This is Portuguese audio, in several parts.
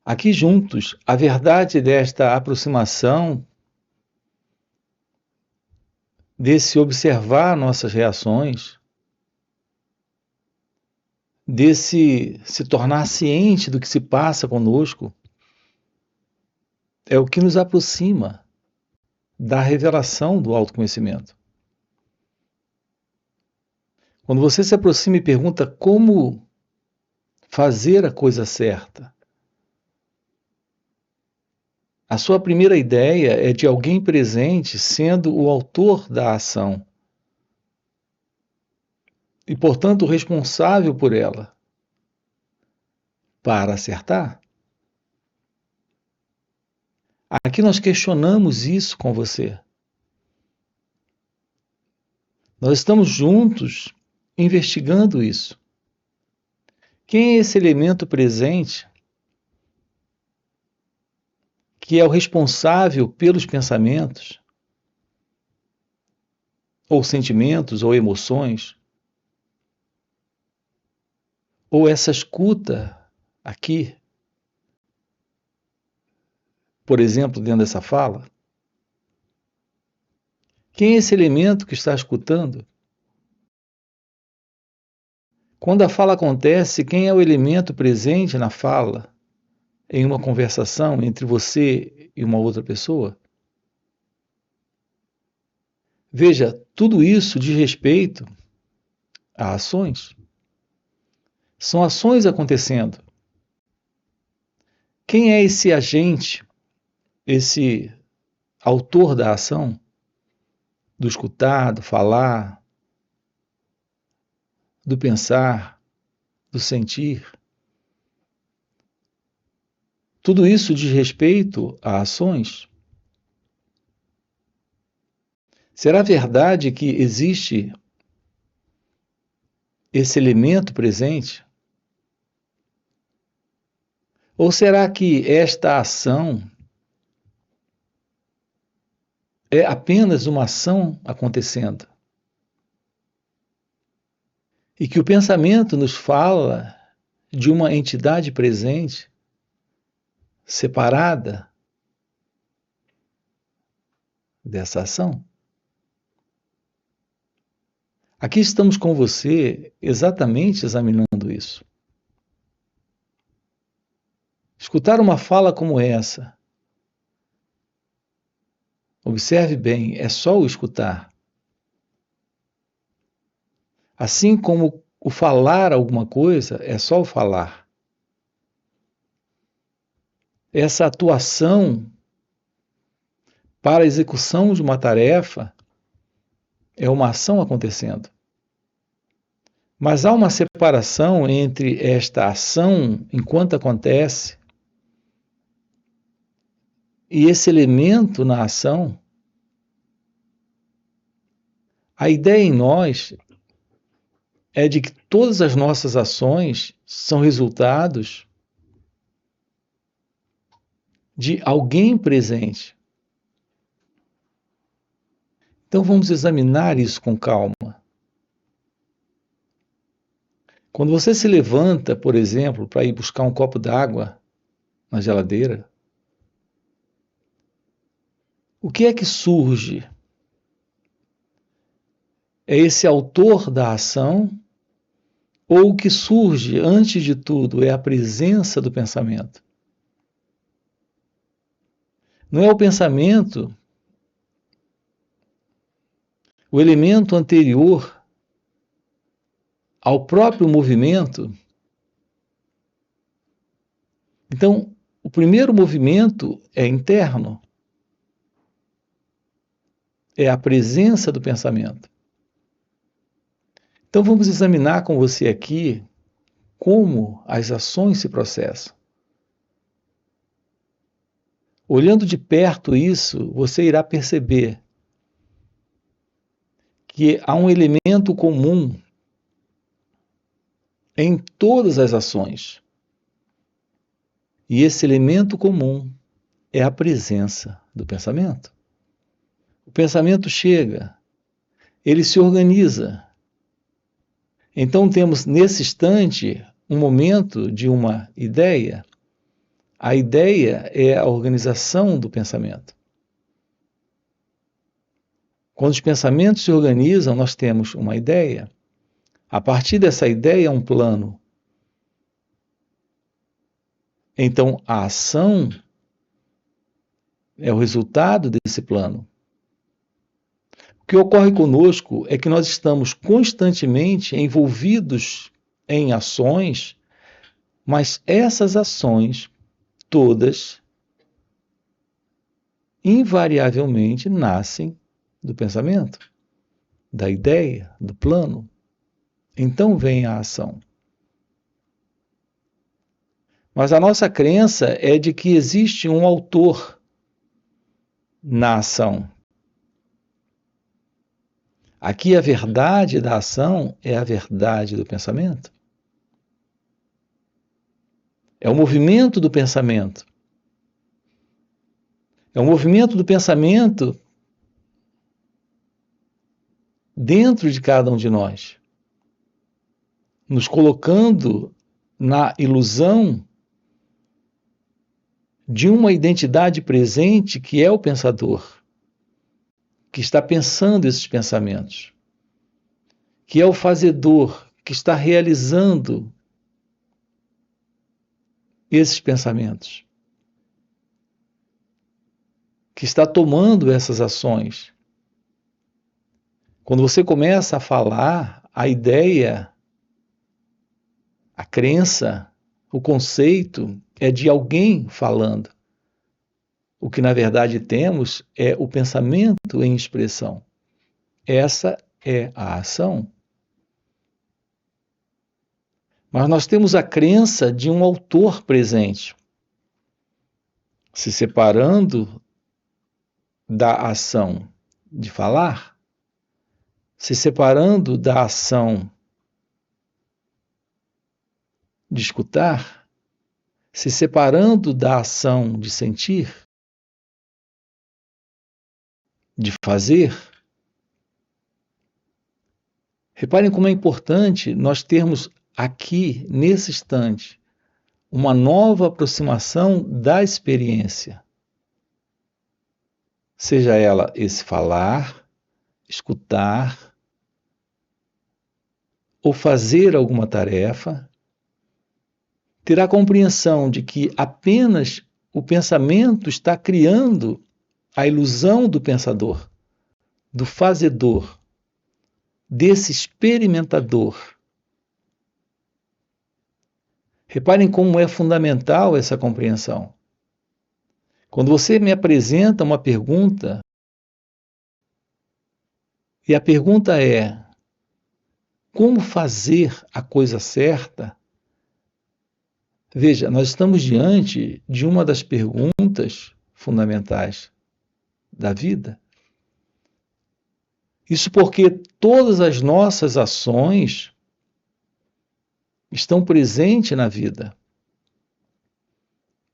Aqui juntos, a verdade desta aproximação, desse observar nossas reações, desse se tornar ciente do que se passa conosco, é o que nos aproxima da revelação do autoconhecimento. Quando você se aproxima e pergunta como fazer a coisa certa, a sua primeira ideia é de alguém presente sendo o autor da ação e, portanto, responsável por ela para acertar. Aqui nós questionamos isso com você. Nós estamos juntos investigando isso. Quem é esse elemento presente que é o responsável pelos pensamentos, ou sentimentos, ou emoções, ou essa escuta aqui, por exemplo, dentro dessa fala? Quem é esse elemento que está escutando? Quando a fala acontece, quem é o elemento presente na fala, em uma conversação entre você e uma outra pessoa? Veja, tudo isso diz respeito a ações. São ações acontecendo. Quem é esse agente, esse autor da ação? Do escutar, do falar, do pensar, do sentir. Tudo isso diz respeito a ações. Será verdade que existe esse elemento presente? Ou será que esta ação é apenas uma ação acontecendo? E que o pensamento nos fala de uma entidade presente, separada dessa ação? Aqui estamos com você exatamente examinando isso. Escutar uma fala como essa, observe bem, é só o escutar. Assim como o falar alguma coisa, é só o falar. Essa atuação para a execução de uma tarefa é uma ação acontecendo. Mas há uma separação entre esta ação enquanto acontece e esse elemento na ação. A ideia em nós é de que todas as nossas ações são resultados de alguém presente. Então vamos examinar isso com calma. Quando você se levanta, por exemplo, para ir buscar um copo d'água na geladeira, o que é que surge? É esse autor da ação, ou o que surge, antes de tudo, é a presença do pensamento? Não é o pensamento o elemento anterior ao próprio movimento? Então, o primeiro movimento é interno. É a presença do pensamento. Então vamos examinar com você aqui como as ações se processam. Olhando de perto isso, você irá perceber que há um elemento comum em todas as ações. E esse elemento comum é a presença do pensamento. O pensamento chega, ele se organiza. Então temos nesse instante um momento de uma ideia, A ideia é a organização do pensamento. Quando os pensamentos se organizam, nós temos uma ideia. A partir dessa ideia, um plano. Então, a ação é o resultado desse plano. O que ocorre conosco é que nós estamos constantemente envolvidos em ações, mas essas ações todas invariavelmente nascem do pensamento, da ideia, do plano. Então vem a ação. Mas a nossa crença é de que existe um autor na ação. Aqui a verdade da ação é a verdade do pensamento. É o movimento do pensamento. É o movimento do pensamento dentro de cada um de nós, nos colocando na ilusão de uma identidade presente que é o pensador, que está pensando esses pensamentos, que é o fazedor, que está realizando esses pensamentos, que está tomando essas ações. Quando você começa a falar, a ideia, a crença, o conceito é de alguém falando. O que na verdade temos é o pensamento em expressão. Essa é a ação. Mas nós temos a crença de um autor presente, se separando da ação de falar, se separando da ação de escutar, se separando da ação de sentir, de fazer. Reparem como é importante nós termos aqui, nesse instante, uma nova aproximação da experiência. Seja ela esse falar, escutar, ou fazer alguma tarefa, ter a compreensão de que apenas o pensamento está criando a ilusão do pensador, do fazedor, desse experimentador. Reparem como é fundamental essa compreensão. Quando você me apresenta uma pergunta, e a pergunta é: como fazer a coisa certa? Veja, nós estamos diante de uma das perguntas fundamentais da vida. Isso porque todas as nossas ações estão presentes na vida.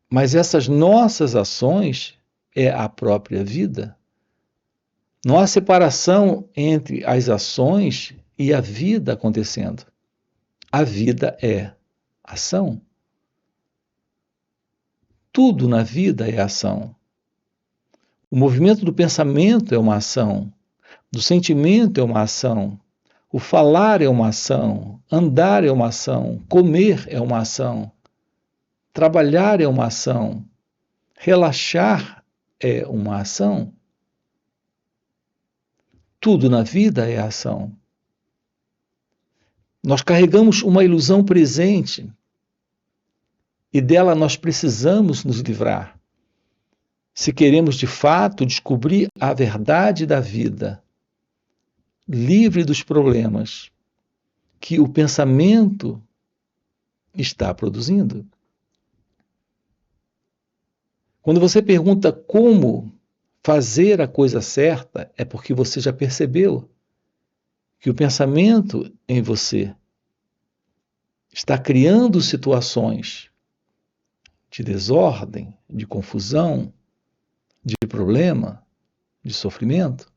Mas essas nossas ações é a própria vida. Não há separação entre as ações e a vida acontecendo. A vida é ação. Tudo na vida é ação. O movimento do pensamento é uma ação. Do sentimento é uma ação. O falar é uma ação. Andar é uma ação. Comer é uma ação. Trabalhar é uma ação. Relaxar é uma ação. Tudo na vida é ação. Nós carregamos uma ilusão presente e dela nós precisamos nos livrar. Se queremos de fato descobrir a verdade da vida, livre dos problemas que o pensamento está produzindo. Quando você pergunta como fazer a coisa certa, é porque você já percebeu que o pensamento em você está criando situações de desordem, de confusão, de problema, de sofrimento.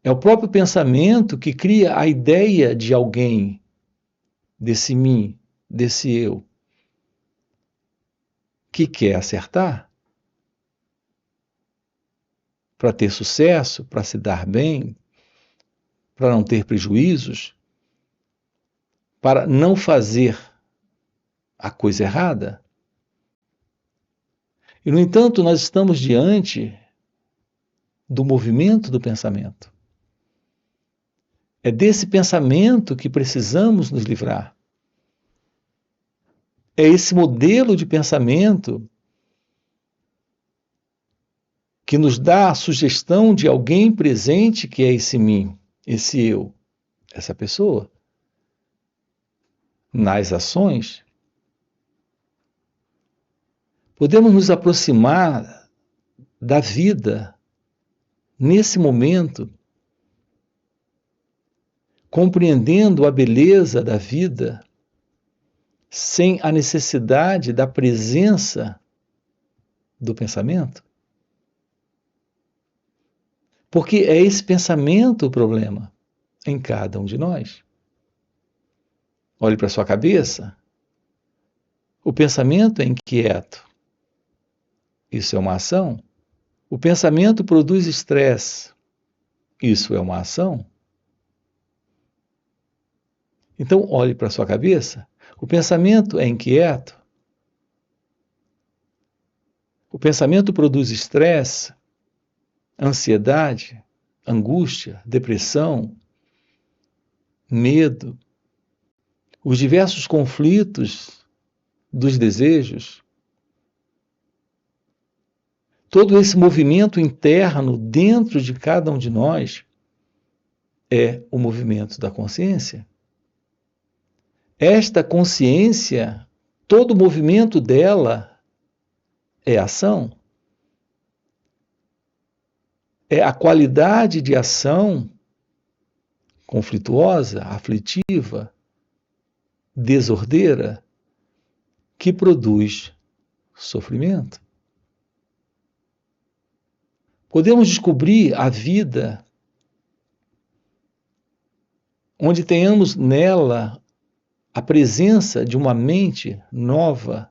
É o próprio pensamento que cria a ideia de alguém, desse mim, desse eu. que quer acertar, para ter sucesso, para se dar bem, para não ter prejuízos, para não fazer a coisa errada. E, no entanto, nós estamos diante do movimento do pensamento. É desse pensamento que precisamos nos livrar. É esse modelo de pensamento que nos dá a sugestão de alguém presente que é esse mim, esse eu, essa pessoa. Nas ações, podemos nos aproximar da vida nesse momento, compreendendo a beleza da vida sem a necessidade da presença do pensamento. Porque é esse pensamento o problema em cada um de nós. Olhe para a sua cabeça. O pensamento é inquieto. Isso é uma ação. O pensamento produz estresse. Isso é uma ação. Então, olhe para a sua cabeça. O pensamento é inquieto. O pensamento produz estresse, ansiedade, angústia, depressão, medo, os diversos conflitos dos desejos. Todo esse movimento interno dentro de cada um de nós é o movimento da consciência. Esta consciência, todo o movimento dela é ação. É a qualidade de ação conflituosa, aflitiva, desordeira, que produz sofrimento. Podemos descobrir a vida onde tenhamos nela a presença de uma mente nova,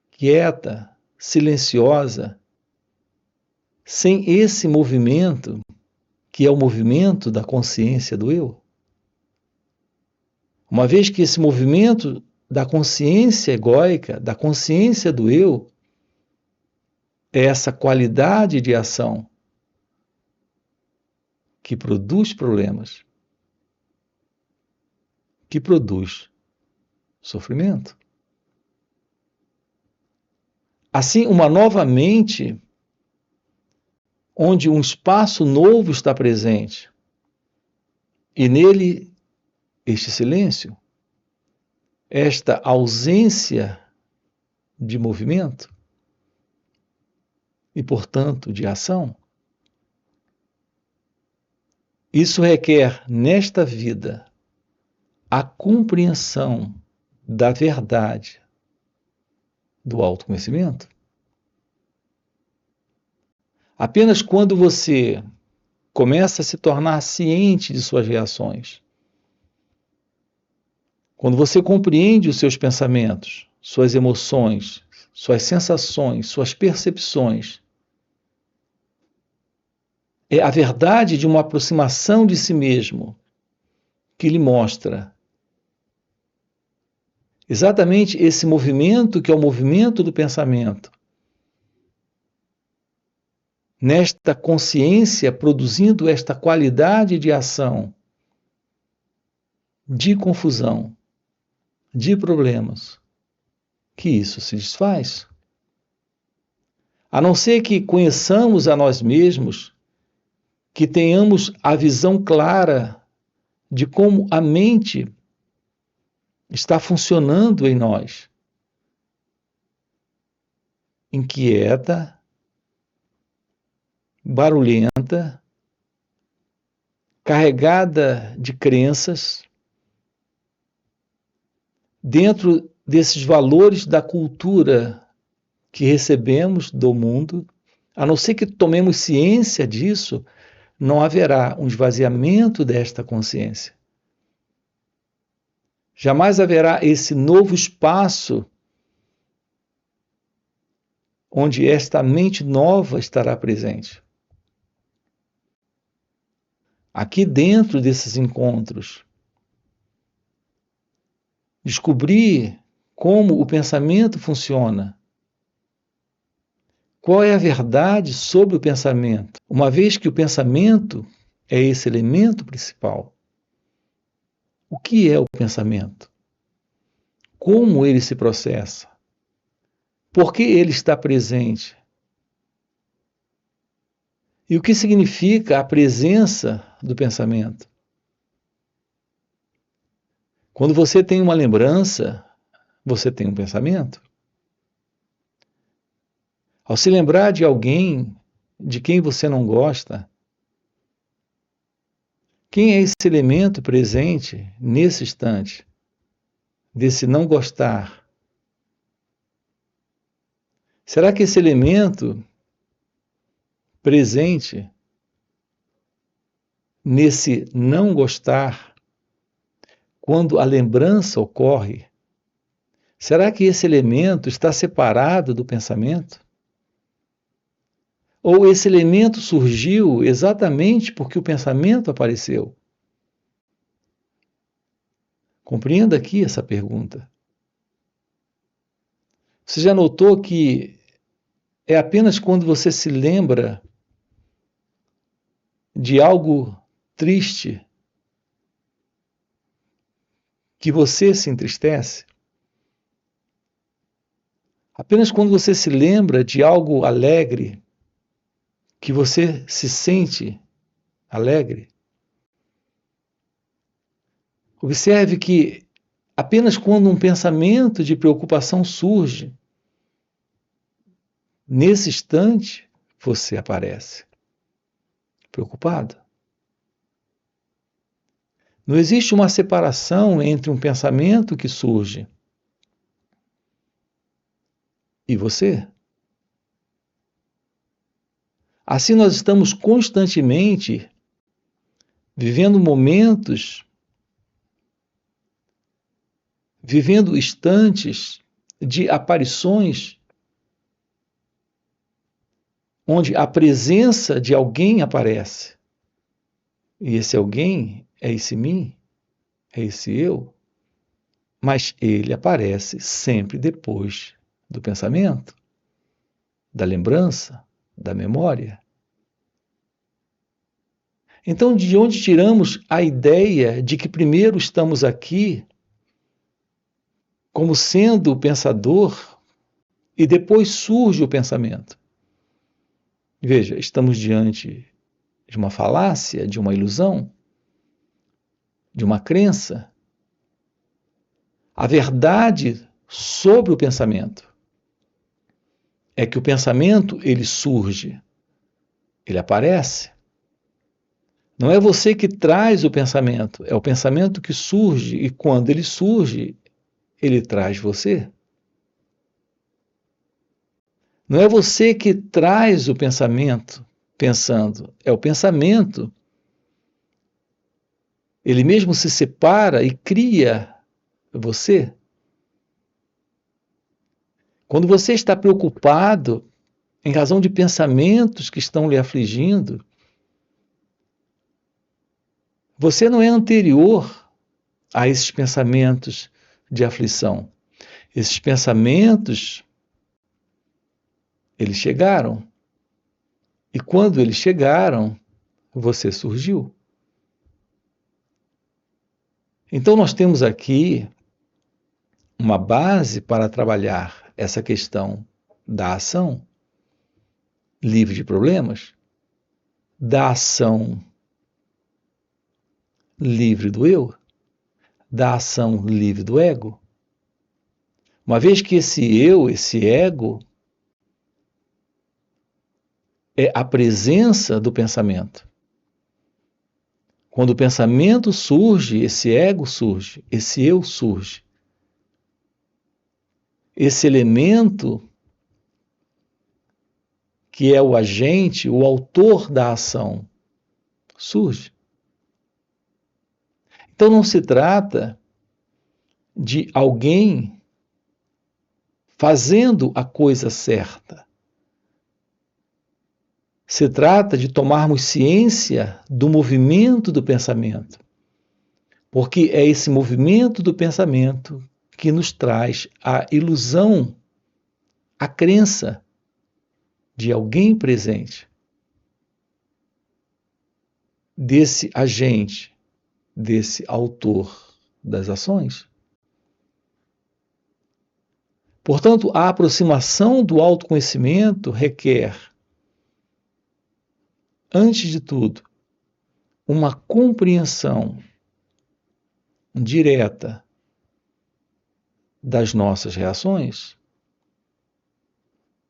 quieta, silenciosa, sem esse movimento, que é o movimento da consciência do eu. Uma vez que esse movimento da consciência egóica, da consciência do eu, é essa qualidade de ação que produz problemas, que produz sofrimento. Assim, uma nova mente, onde um espaço novo está presente, e nele este silêncio, esta ausência de movimento e, portanto, de ação. Isso requer, nesta vida, a compreensão da verdade do autoconhecimento. Apenas quando você começa a se tornar ciente de suas reações, quando você compreende os seus pensamentos, suas emoções, suas sensações, suas percepções, é a verdade de uma aproximação de si mesmo que lhe mostra exatamente esse movimento que é o movimento do pensamento. Nesta consciência, produzindo esta qualidade de ação, de confusão, de problemas, que isso se desfaz. A não ser que conheçamos a nós mesmos, que tenhamos a visão clara de como a mente está funcionando em nós. Inquieta, barulhenta, carregada de crenças, dentro desses valores da cultura que recebemos do mundo, a não ser que tomemos ciência disso, não haverá um esvaziamento desta consciência. Jamais haverá esse novo espaço onde esta mente nova estará presente. Aqui dentro desses encontros, descobrir como o pensamento funciona. Qual é a verdade sobre o pensamento? Uma vez que o pensamento é esse elemento principal. O que é o pensamento? Como ele se processa? Por que ele está presente? E o que significa a presença do pensamento? Quando você tem uma lembrança, você tem um pensamento. Ao se lembrar de alguém de quem você não gosta, quem é esse elemento presente nesse instante, desse não gostar? Será que esse elemento presente nesse não gostar, quando a lembrança ocorre, será que esse elemento está separado do pensamento? Ou esse elemento surgiu exatamente porque o pensamento apareceu? Compreenda aqui essa pergunta. Você já notou que é apenas quando você se lembra de algo triste que você se entristece? Apenas quando você se lembra de algo alegre que você se sente alegre? Observe que apenas quando um pensamento de preocupação surge, nesse instante você aparece preocupado. Não existe uma separação entre um pensamento que surge e você. Assim nós estamos constantemente vivendo momentos, vivendo instantes de aparições onde a presença de alguém aparece. E esse alguém é esse mim, é esse eu, mas ele aparece sempre depois do pensamento, da lembrança, da memória. Então, de onde tiramos a ideia de que primeiro estamos aqui como sendo o pensador e depois surge o pensamento? Veja, estamos diante de uma falácia, de uma ilusão, de uma crença. A verdade sobre o pensamento é que o pensamento, ele surge, ele aparece. Não é você que traz o pensamento, é o pensamento que surge, e quando ele surge, ele traz você. Não é você que traz o pensamento pensando, é o pensamento. Ele mesmo se separa e cria você. Quando você está preocupado em razão de pensamentos que estão lhe afligindo, você não é anterior a esses pensamentos de aflição. Esses pensamentos, eles chegaram. E quando eles chegaram, você surgiu. Então nós temos aqui uma base para trabalhar essa questão da ação livre de problemas, da ação livre do eu, da ação livre do ego. Uma vez que esse eu, esse ego, é a presença do pensamento. Quando o pensamento surge, esse ego surge, esse eu surge. Esse elemento que é o agente, o autor da ação, surge. Então não se trata de alguém fazendo a coisa certa. Se trata de tomarmos ciência do movimento do pensamento, porque é esse movimento do pensamento que nos traz a ilusão, a crença de alguém presente, desse agente, desse autor das ações. Portanto, a aproximação do autoconhecimento requer, antes de tudo, uma compreensão direta das nossas reações,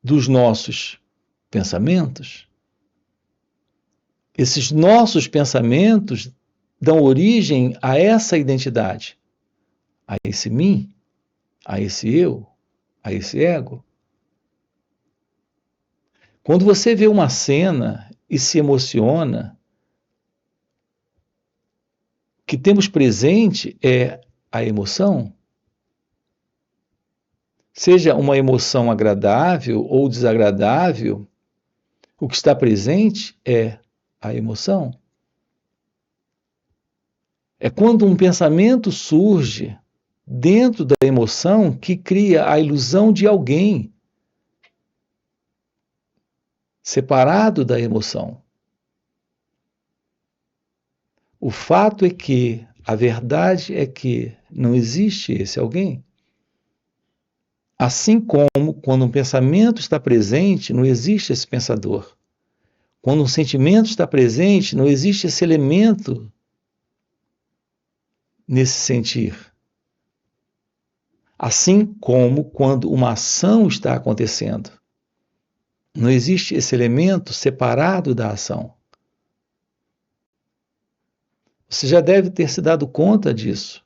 dos nossos pensamentos. Esses nossos pensamentos dão origem a essa identidade, a esse mim, a esse eu, a esse ego. Quando você vê uma cena e se emociona, o que temos presente é a emoção, seja uma emoção agradável ou desagradável, o que está presente é a emoção. É quando um pensamento surge dentro da emoção que cria a ilusão de alguém separado da emoção. O fato é que, a verdade é que não existe esse alguém. Assim como, quando um pensamento está presente, não existe esse pensador. Quando um sentimento está presente, não existe esse elemento nesse sentir. Assim como quando uma ação está acontecendo, não existe esse elemento separado da ação. Você já deve ter se dado conta disso.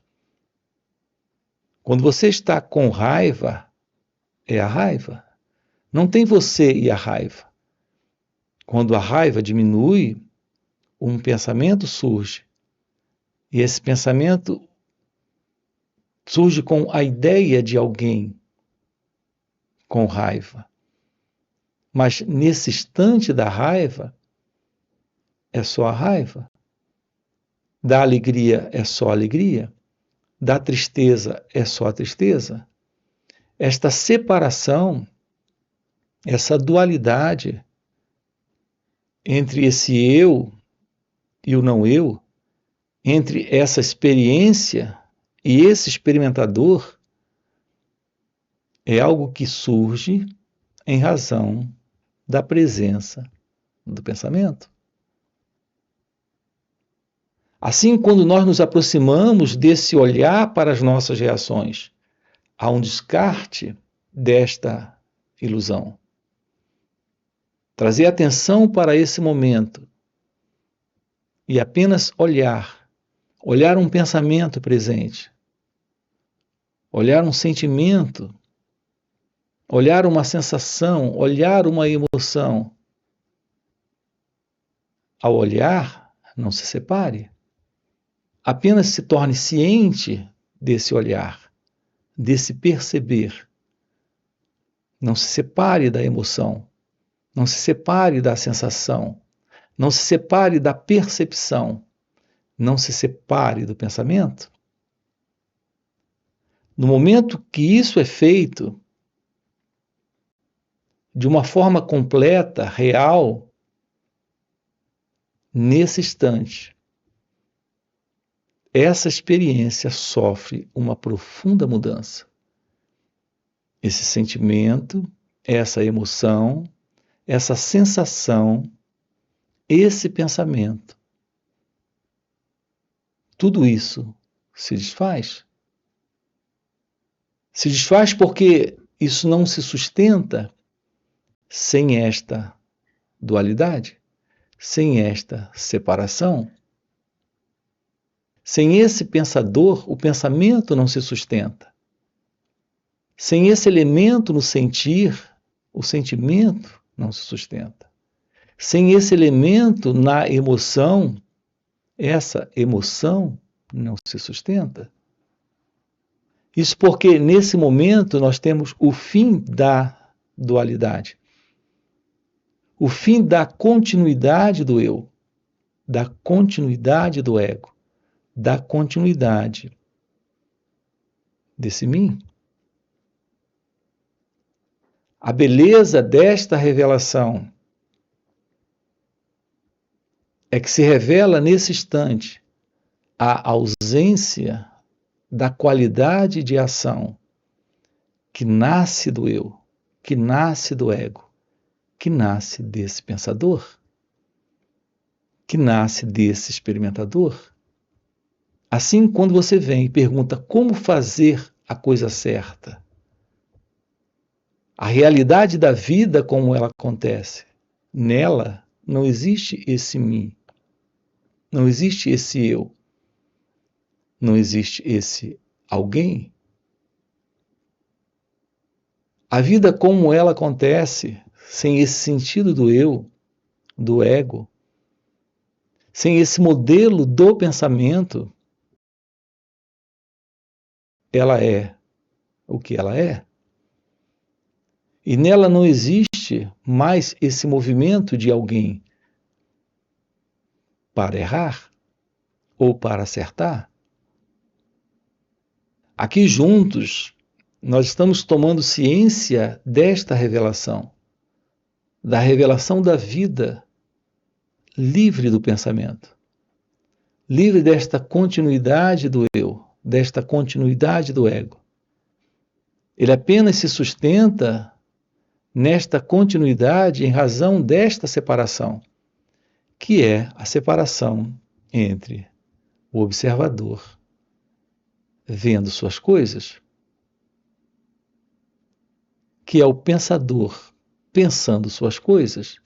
Quando você está com raiva, é a raiva. Não tem você e a raiva. Quando a raiva diminui, um pensamento surge. E esse pensamento surge com a ideia de alguém com raiva. Mas nesse instante da raiva, é só a raiva. Da alegria é só alegria. Da tristeza é só a tristeza. Esta separação, essa dualidade entre esse eu e o não eu, entre essa experiência e esse experimentador, é algo que surge em razão da presença do pensamento. Assim, quando nós nos aproximamos desse olhar para as nossas reações, há um descarte desta ilusão. Trazer atenção para esse momento e apenas olhar um pensamento presente, olhar um sentimento, olhar uma sensação, olhar uma emoção. Ao olhar, não se separe. Apenas se torne ciente desse olhar, desse perceber. Não se separe da emoção, não se separe da sensação, não se separe da percepção, não se separe do pensamento. No momento que isso é feito, de uma forma completa, real, nesse instante, essa experiência sofre uma profunda mudança. Esse sentimento, essa emoção, essa sensação, esse pensamento, tudo isso se desfaz. Se desfaz porque isso não se sustenta sem esta dualidade, sem esta separação. Sem esse pensador, o pensamento não se sustenta. Sem esse elemento no sentir, o sentimento não se sustenta. Sem esse elemento na emoção, essa emoção não se sustenta. Isso porque, nesse momento, nós temos o fim da dualidade. o fim da continuidade do eu, da continuidade do ego, da continuidade desse mim. A beleza desta revelação é que se revela nesse instante a ausência da qualidade de ação que nasce do eu, que nasce do ego, que nasce desse pensador, que nasce desse experimentador. Assim, quando você vem e pergunta como fazer a coisa certa, a realidade da vida como ela acontece, nela não existe esse mim, não existe esse eu, não existe esse alguém. A vida como ela acontece, sem esse sentido do eu, do ego, sem esse modelo do pensamento, ela é o que ela é. E nela não existe mais esse movimento de alguém para errar ou para acertar. Aqui juntos, nós estamos tomando ciência desta revelação, da revelação da vida livre do pensamento, livre desta continuidade do eu, desta continuidade do ego. Ele apenas se sustenta nesta continuidade em razão desta separação, que é a separação entre o observador vendo suas coisas, que é o pensador pensando suas coisas,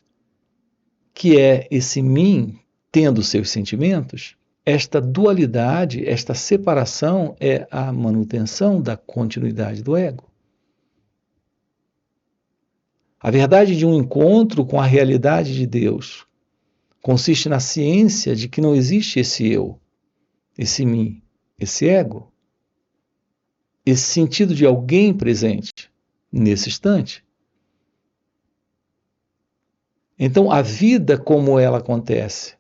que é esse mim tendo seus sentimentos. Esta dualidade, esta separação é a manutenção da continuidade do ego. A verdade de um encontro com a realidade de Deus consiste na ciência de que não existe esse eu, esse mim, esse ego, esse sentido de alguém presente nesse instante. Então, a vida como ela acontece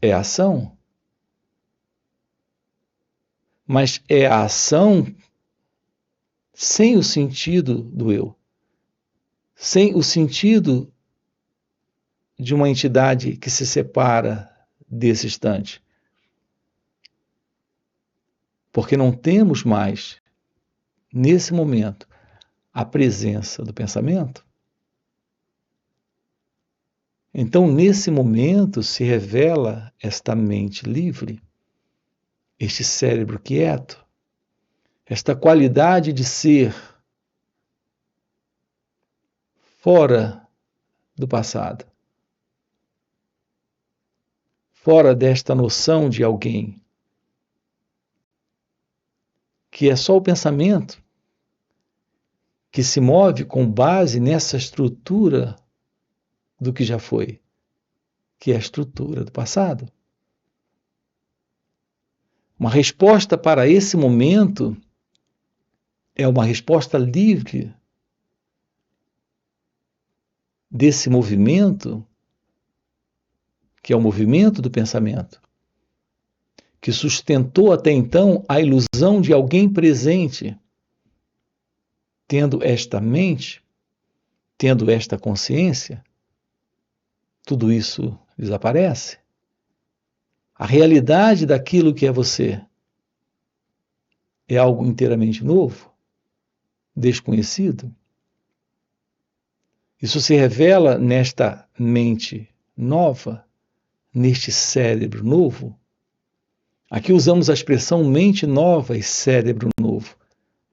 é a ação, mas é a ação sem o sentido do eu, sem o sentido de uma entidade que se separa desse instante. Porque não temos mais, nesse momento, a presença do pensamento. Então, nesse momento, se revela esta mente livre, este cérebro quieto, esta qualidade de ser fora do passado, fora desta noção de alguém, que é só o pensamento que se move com base nessa estrutura do que já foi, que é a estrutura do passado. Uma resposta para esse momento é uma resposta livre desse movimento, que é o movimento do pensamento, que sustentou até então a ilusão de alguém presente, tendo esta mente, tendo esta consciência, tudo isso desaparece. A realidade daquilo que é você é algo inteiramente novo, desconhecido. Isso se revela nesta mente nova, neste cérebro novo. Aqui usamos a expressão mente nova e cérebro novo.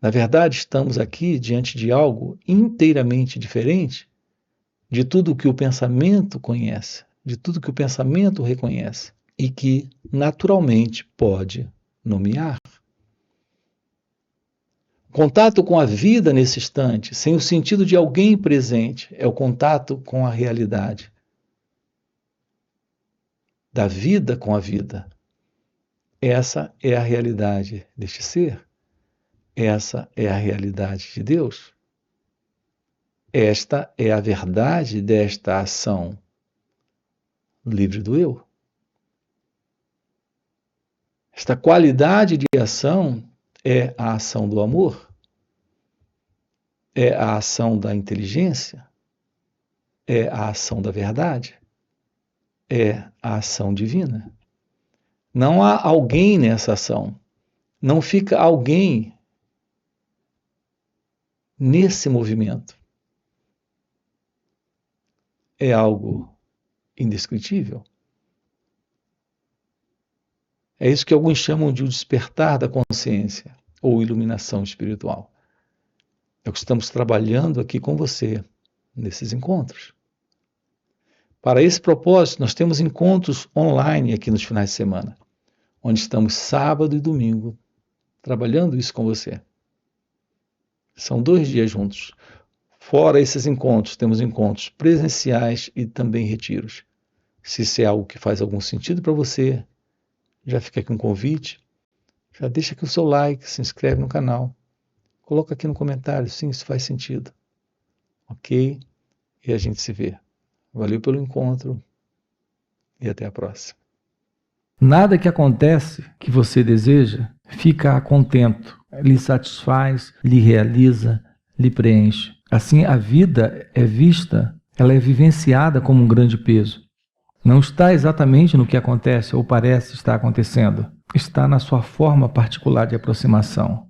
Na verdade, estamos aqui diante de algo inteiramente diferente de tudo que o pensamento conhece, de tudo que o pensamento reconhece e que naturalmente pode nomear. Contato com a vida nesse instante, sem o sentido de alguém presente, é o contato com a realidade. Da vida com a vida. Essa é a realidade deste ser. Essa é a realidade de Deus. Esta é a verdade desta ação livre do eu. Esta qualidade de ação é a ação do amor, é a ação da inteligência, é a ação da verdade, é a ação divina. Não há alguém nessa ação, não fica alguém nesse movimento. É algo indescritível. É isso que alguns chamam de o despertar da consciência ou iluminação espiritual. É o que estamos trabalhando aqui com você nesses encontros. Para esse propósito, nós temos encontros online aqui nos finais de semana, onde estamos sábado e domingo trabalhando isso com você. São 2 dias juntos. Fora esses encontros, temos encontros presenciais e também retiros. Se isso é algo que faz algum sentido para você, já fica aqui um convite, já deixa aqui o seu like, se inscreve no canal, coloca aqui no comentário, sim, isso faz sentido. Ok? E a gente se vê. Valeu pelo encontro e até a próxima. Nada que acontece que você deseja fica a contento, lhe satisfaz, lhe realiza, lhe preenche. Assim, a vida é vista, ela é vivenciada como um grande peso. Não está exatamente no que acontece ou parece estar acontecendo. Está na sua forma particular de aproximação.